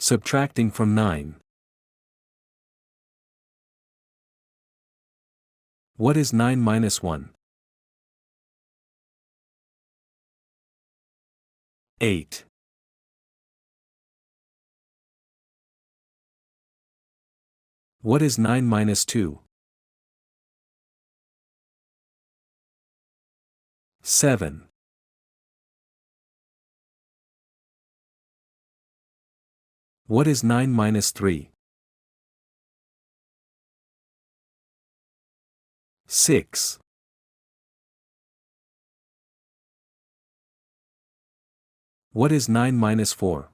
Subtracting from 9. What is 9 minus 1? 8. What is 9 minus 2? 7. What is 9 minus 3? 6. What is 9 minus 4?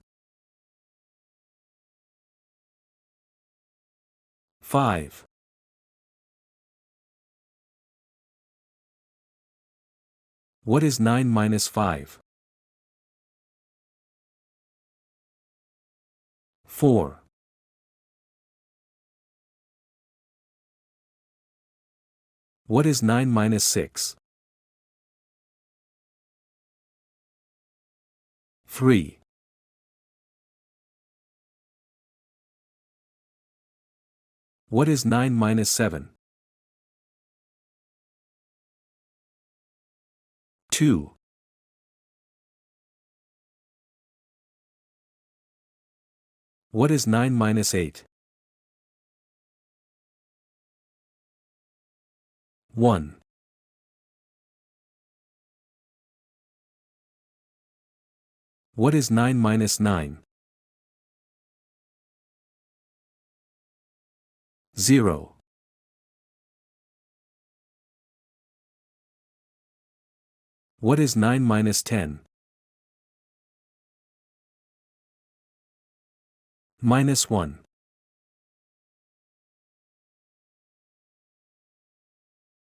5. What is 9 minus 5? 4. What is 9 minus 6? 3. What is 9 minus 7? 2. What is 9 minus 8? 1. What is 9 minus 9? 0. What is 9 minus 10? Minus 1.